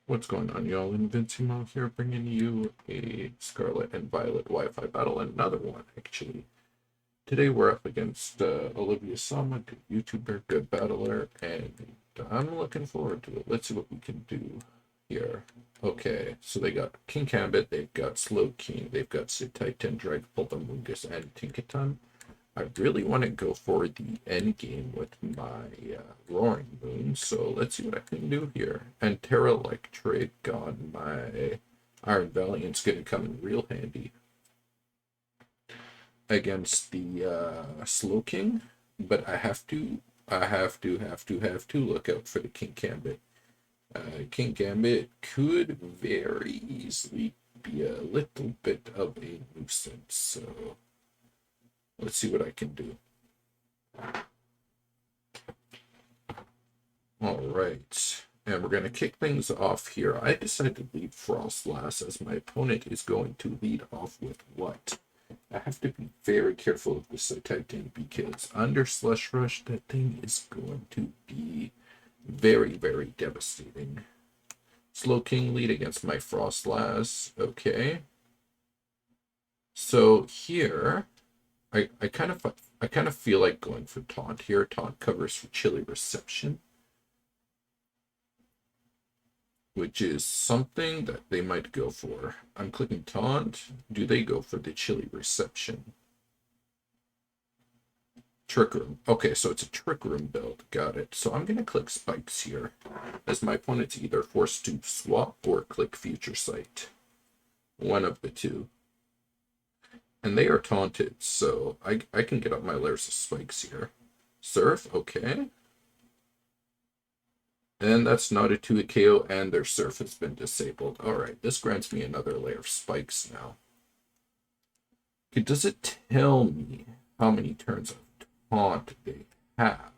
What's going on, y'all? Invincimo here, bringing you a Scarlet and Violet Wi-Fi battle, and another one, actually. Today we're up against oliviasama, good YouTuber, good battler, and I'm looking forward to it. Let's see what we can do here. Okay, so they got King Gambit, they've got Slow King, they've got Sid Titan, Dragapult, Amoonguss, and Tinkaton. I really want to go for the end game with my Roaring Moon, so let's see what I can do here. And Terra Electric on my Iron Valiant's going to come in real handy against the Slow King, but I have to look out for the King Gambit. King Gambit could very easily be a little bit of a nuisance, so let's see what I can do. All right, and we're going to kick things off here. I decided to lead Frost last as my opponent is going to lead off with what? I have to be very careful of this Titan because under Slush Rush, that thing is going to be very, very devastating. Slow King lead against my Frost last. Okay. So here, I kind of feel like going for Taunt here. Taunt covers for Chilly Reception, which is something that they might go for. I'm clicking Taunt. Do they go for the Chilly Reception? Trick Room. Okay, so it's a Trick Room build. Got it. So I'm going to click Spikes here, as my opponent's either forced to swap or click Future Sight. One of the two. And they are taunted, so I can get up my layers of spikes here. Surf, okay. And that's not a 2 KO, and their surf has been disabled. Alright, this grants me another layer of spikes now. Okay, does it tell me how many turns of taunt they have?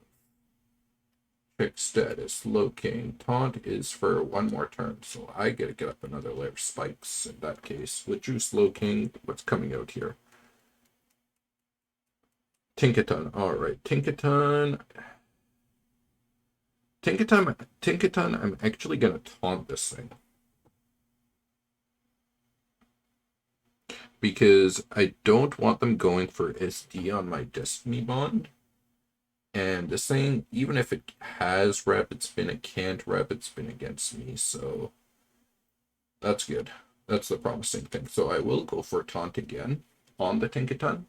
Check status, Low King. Taunt is for one more turn, so I gotta get up another layer of spikes in that case. With Juice Low King, what's coming out here? Tinkaton. Alright, Tinkaton. Tinkaton, I'm actually gonna taunt this thing. Because I don't want them going for SD on my Destiny Bond. And this thing, even if it has Rapid Spin, it can't Rapid Spin against me, so that's good. That's the promising thing. So I will go for Taunt again on the Tinkaton.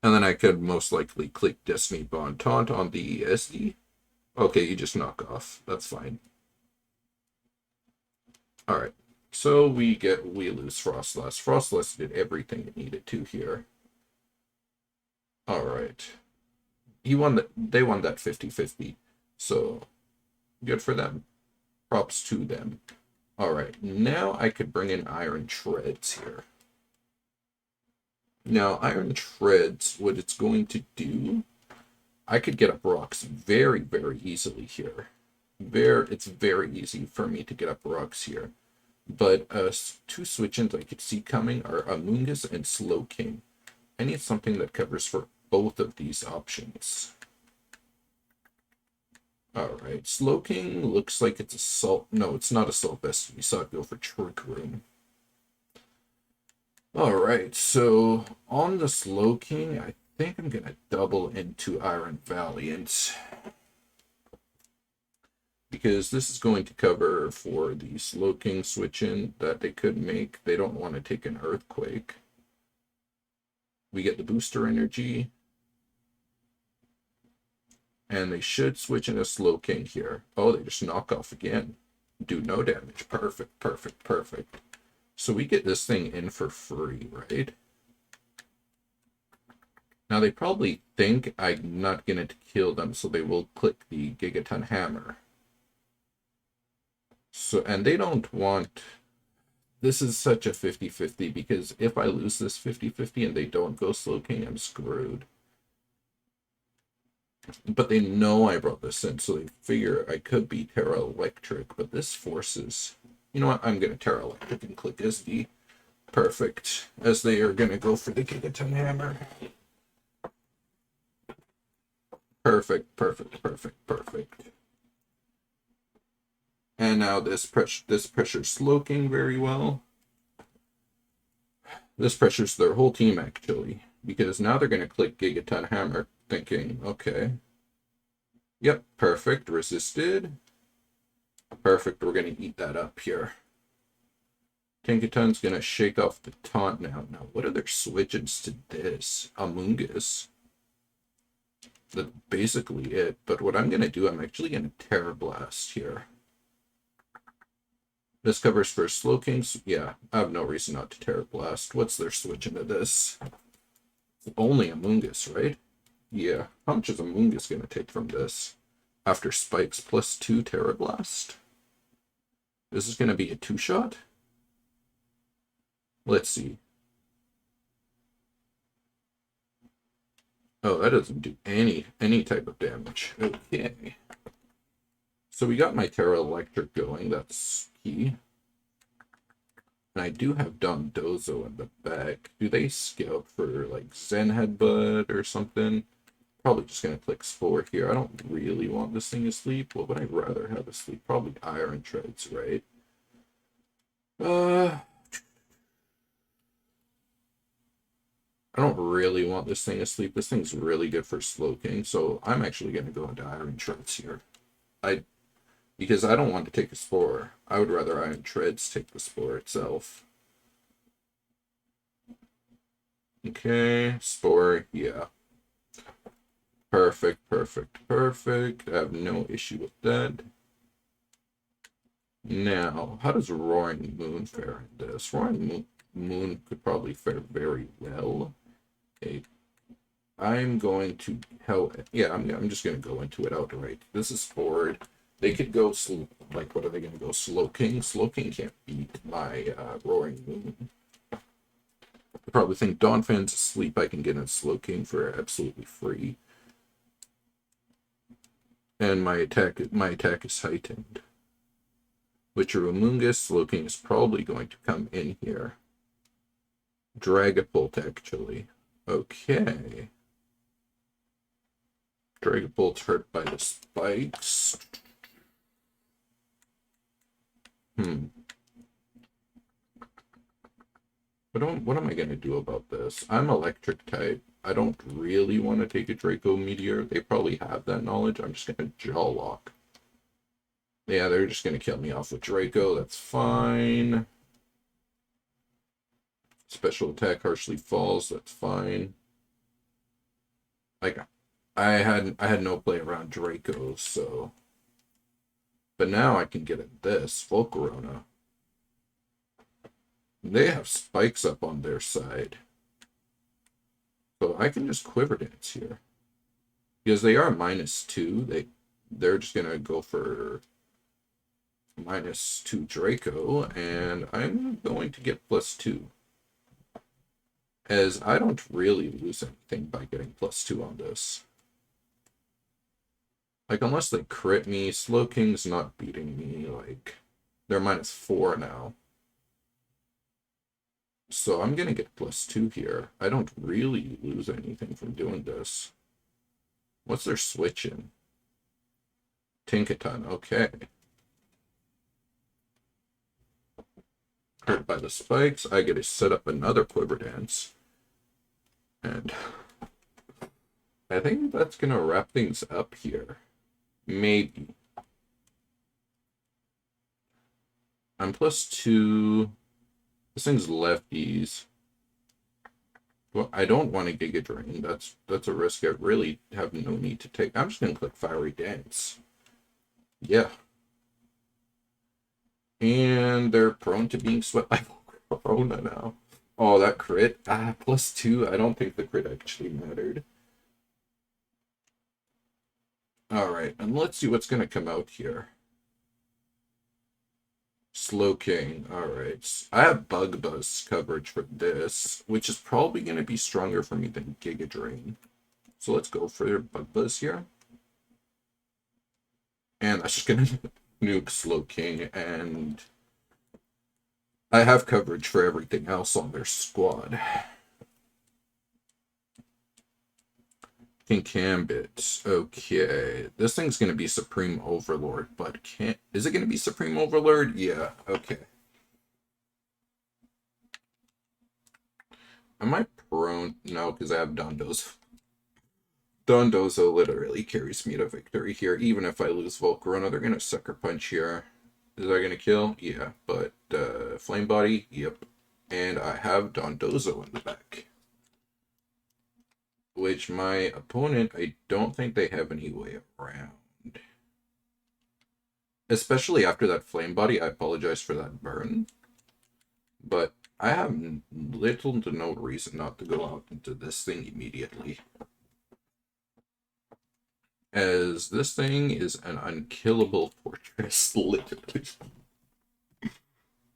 And then I could most likely click Destiny Bond Taunt on the SD. Okay, you just knock off. That's fine. Alright. So we lose Frostless. Frostless did everything it needed to here. Alright. They won that 50-50. So good for them. Props to them. Alright, now I could bring in Iron Treads here. Now, Iron Treads, what it's going to do, I could get up rocks very, very easily here. It's very easy for me to get up rocks here. But two switch-ins I could see coming are Amoonguss and Slow King. I need something that covers for both of these options. Alright, Slow King looks like it's Assault. No, it's not Assault Vest. We saw it go for Trick Room. Alright, so on the Slow King, I think I'm going to double into Iron Valiant. Because this is going to cover for the Slow King switch-in that they could make. They don't want to take an Earthquake. We get the booster energy. And they should switch in a Slow King here. Oh, they just knock off again. Do no damage. Perfect, perfect, perfect. So we get this thing in for free, right? Now they probably think I'm not going to kill them, so they will click the Gigaton Hammer. So, and they don't want... This is such a 50-50, because if I lose this 50-50 and they don't go Slow King, I'm screwed. But they know I brought this in, so they figure I could be Terra Electric, but this forces... You know what? I'm going to Terra Electric and click SD. Perfect. As they are going to go for the Gigaton Hammer. Perfect, perfect, perfect, perfect. And now this pressure's Slowking very well. This pressures their whole team, actually. Because now they're going to click Gigaton Hammer, thinking, okay. Yep, perfect. Resisted. Perfect, we're going to eat that up here. Tinkaton's going to shake off the taunt now. Now, what are their switches to this? Amoonguss. That's basically it. But what I'm going to do, I'm actually going to Terra Blast here. This covers for Slowking. Yeah, I have no reason not to Terra Blast. What's their switch into this? Only Amoonguss, right? Yeah. How much is Amoonguss going to take from this? After spikes plus 2 Terra Blast? This is going to be a 2-shot? Let's see. Oh, that doesn't do any type of damage. Okay. So we got my Terra Electric going. That's key. And I do have Dondozo in the back. Do they scout for, like, Zen Headbutt or something? Probably just going to click Spore here. I don't really want this thing asleep. What would I rather have asleep? Probably Iron Treads, right? I don't really want this thing asleep. This thing's really good for Slowking, so I'm actually going to go into Iron Treads here. Because I don't want to take a Spore. I would rather Iron Treads take the Spore itself. Okay, Spore, yeah. Perfect, perfect, perfect. I have no issue with that. Now, how does Roaring Moon fare in this? Roaring Moon could probably fare very well. Okay. I'm going to I'm just going to go into it outright. This is forward. They could go like, what are they going to go? Slowking. Slowking can't beat my Roaring Moon. I probably think Donphan's asleep. I can get a Slowking for absolutely free. And my attack is heightened. Which Amoonguss Slowking is probably going to come in here. Dragapult, actually. Okay. Dragapult's hurt by the spikes. What am I going to do about this? I'm electric type. I don't really want to take a Draco Meteor. They probably have that knowledge. I'm just going to Jaw Lock. Yeah, they're just going to kill me off with Draco. That's fine. Special attack harshly falls. That's fine. Like, I had no play around Draco, so. But now I can get at this Volcarona. They have spikes up on their side. So I can just Quiver Dance here. Because they are -2. They're just going to go for -2 Draco. And I'm going to get +2. As I don't really lose anything by getting +2 on this. Like, unless they crit me, Slowking's not beating me. Like, they're -4 now. So I'm going to get +2 here. I don't really lose anything from doing this. What's their switch in? Tinkaton, okay. Hurt by the spikes. I get to set up another Quiver Dance. And I think that's going to wrap things up here. Maybe. I'm +2. This thing's lefties. Well, I don't want to Giga Drain. That's a risk I really have no need to take. I'm just going to click Fiery Dance. Yeah. And they're prone to being swept by Volcarona now. Oh, that crit. +2. I don't think the crit actually mattered. Alright, and let's see what's going to come out here. Slowking. Alright. I have Bug Buzz coverage for this, which is probably going to be stronger for me than Giga Drain. So let's go for Bug Buzz here. And that's just going to nuke Slowking, and I have coverage for everything else on their squad. King Gambit. Okay. This thing's gonna be Supreme Overlord, but can't... Is it gonna be Supreme Overlord? Yeah, okay. Am I prone? No, because I have Dondozo. Dondozo literally carries me to victory here. Even if I lose Volcarona, they're gonna Sucker Punch here. Is that gonna kill? Yeah, but Flame Body? Yep. And I have Dondozo in the back. Which my opponent, I don't think they have any way around. Especially after that Flame Body, I apologize for that burn. But I have little to no reason not to go out into this thing immediately. As this thing is an unkillable fortress, literally.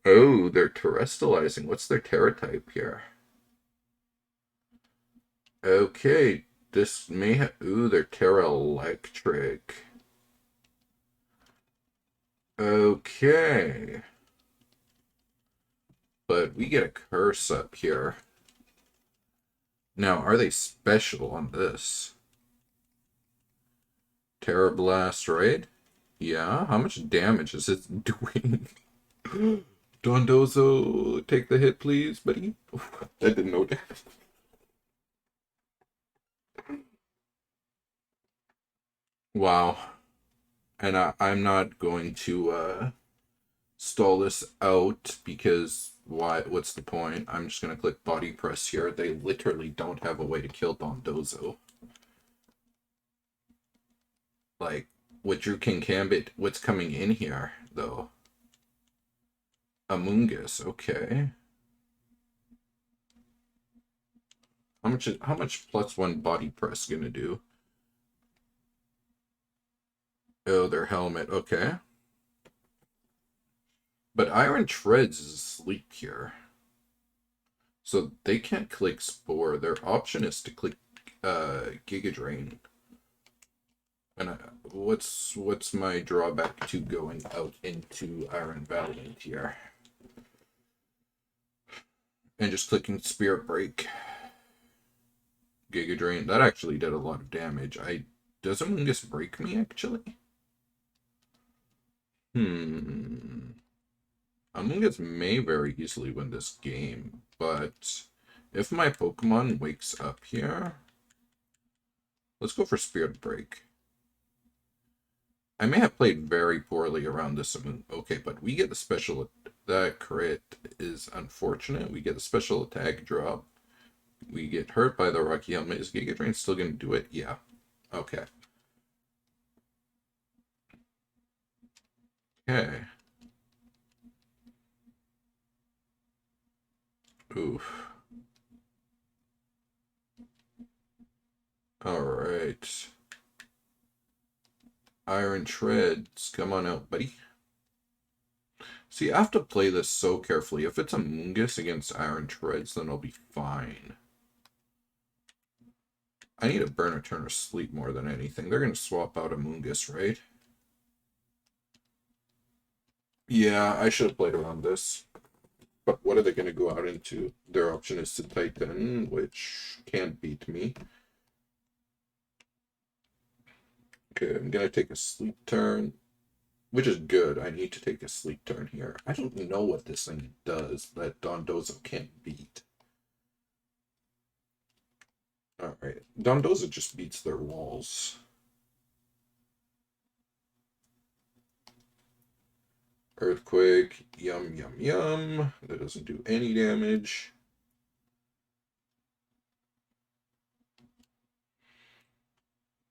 Oh, they're terrestrializing. What's their Terra type here? Okay, this may have... Ooh, they're Terra Electric. Okay. But we get a curse up here. Now, are they special on this? Terra Blast, right? Yeah, how much damage is it doing? Dondozo, take the hit, please, buddy. I didn't know that. Wow. And I'm not going to stall this out because why? What's the point? I'm just going to click Body Press here. They literally don't have a way to kill Dondozo. Like, with Drew King Gambit, what's coming in here, though? Amoonguss, okay. How much +1 Body Press gonna do? Oh, their helmet, okay. But Iron Treads is asleep here. So they can't click Spore. Their option is to click Giga Drain. And what's my drawback to going out into Iron Valiant here? And just clicking Spirit Break. Giga Drain. That actually did a lot of damage. Does Amoonguss break me, actually? Amoonguss may very easily win this game, but if my Pokemon wakes up here... Let's go for Spirit Break. I may have played very poorly around this. Okay, but we get the special... That crit is unfortunate. We get a special attack drop. We get hurt by the Rocky Helmet. Is Giga Drain still going to do it? Yeah. Okay. Okay. Oof. Alright. Iron Treads, come on out, buddy. See, I have to play this so carefully. If it's Amoonguss against Iron Treads, then I'll be fine. I need to burn a turn of sleep more than anything. They're going to swap out Amoonguss, right? Yeah, I should have played around this. But what are they going to go out into? Their option is to Titan, which can't beat me. Okay, I'm going to take a sleep turn, which is good. I need to take a sleep turn here. I don't know what this thing does that Dondozo can't beat. Alright, Dondozo just beats their walls. Earthquake, yum, yum, yum. That doesn't do any damage.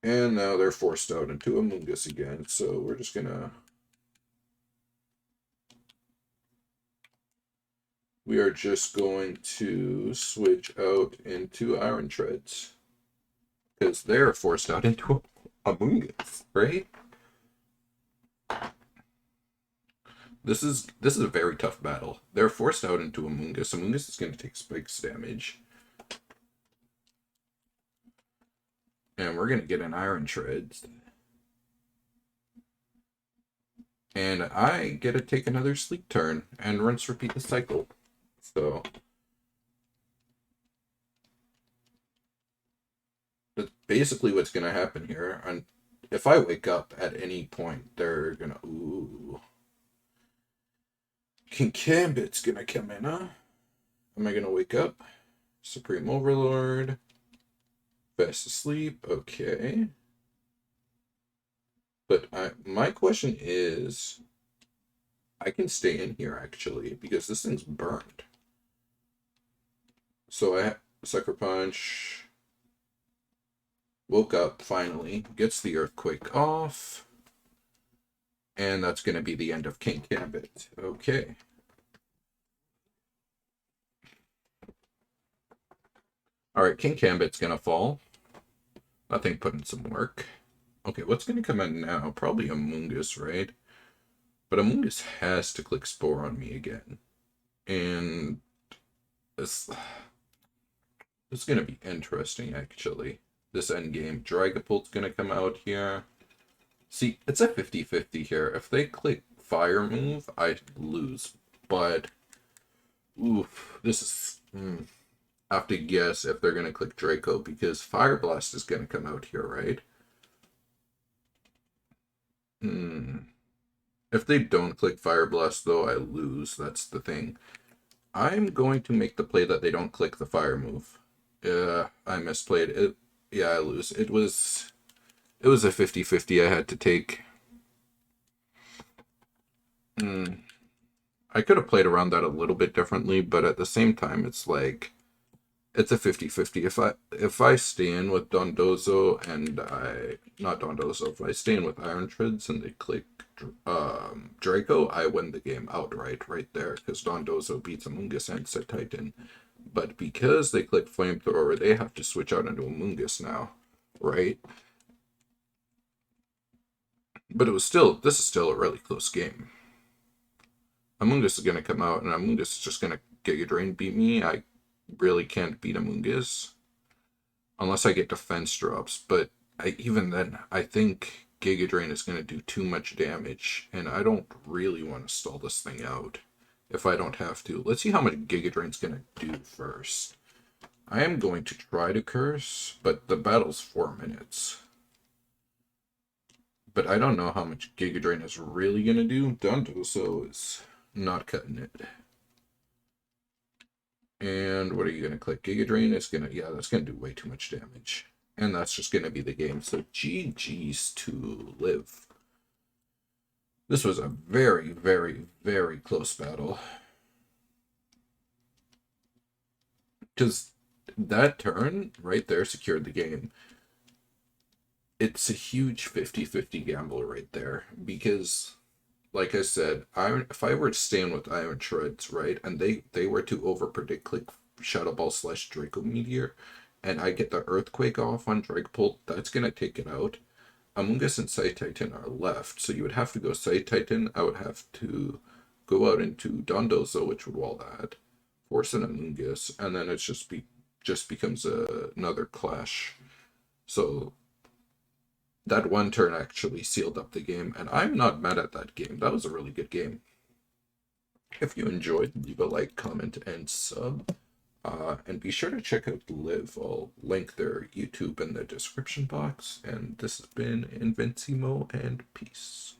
And now they're forced out into Amoonguss again, so we're just gonna... We are just going to switch out into Iron Treads. Because they're forced out into Amoonguss, right? This is a very tough battle. They're forced out into Amoonguss. Amoonguss is going to take spikes damage. And we're going to get an Iron Treads. And I get to take another sleep turn and rinse repeat the cycle. So... But basically what's gonna happen here, and if I wake up at any point, they're gonna King Gambit's gonna come in, huh? Am I gonna wake up? Supreme Overlord. Fast asleep, okay. But my question is, I can stay in here actually, because this thing's burned. So I Sucker Punch. Woke up finally, gets the earthquake off. And that's going to be the end of King Gambit. Okay. Alright, King Gambit's going to fall. That thing put in some work. Okay, what's going to come in now? Probably Amoonguss, right? But Amoonguss has to click Spore on me again. And it's going to be interesting, actually. This endgame. Dragapult's going to come out here. See, it's a 50-50 here. If they click Fire move, I lose. But, oof, this is... I have to guess if they're going to click Draco, because Fire Blast is going to come out here, right? If they don't click Fire Blast, though, I lose. That's the thing. I'm going to make the play that they don't click the Fire move. I misplayed it. Yeah, I lose. It was a 50-50 I had to take. I could have played around that a little bit differently, but at the same time, it's like, it's a 50-50. If I stay in with Dondozo and if I stay in with Iron Treads and they click Draco, I win the game outright right there, because Dondozo beats Amoonguss and Set Titan. But because they click Flamethrower, they have to switch out into Amoonguss now, right? But this is still a really close game. Amoonguss is going to come out, and Amoonguss is just going to Giga Drain beat me. I really can't beat Amoonguss unless I get defense drops. But even then, I think Giga Drain is going to do too much damage, and I don't really want to stall this thing out if I don't have to. Let's see how much Giga Drain's going to do first. I am going to try to curse, but the battle's 4 minutes. But I don't know how much Giga Drain is really going to do. Dondozo is not cutting it. And what are you going to click? Giga Drain is going to... Yeah, that's going to do way too much damage. And that's just going to be the game. So GG's to Live. This was a very, very, very close battle. Because that turn right there secured the game. It's a huge 50-50 gamble right there, because, like I said, if I were to stand with Iron Treads, right, and they were to overpredict click Shadow Ball / Draco Meteor, and I get the Earthquake off on Dragapult, that's going to take it out. Amoonguss and Side Titan are left, so you would have to go Side Titan. I would have to go out into Dondozo, which would wall that, force an Amoonguss, and then it just becomes another clash. So that one turn actually sealed up the game, and I'm not mad at that game. That was a really good game. If you enjoyed, leave a like, comment, and sub. And be sure to check out Live. I'll link their YouTube in the description box. And this has been Invincimo, and peace.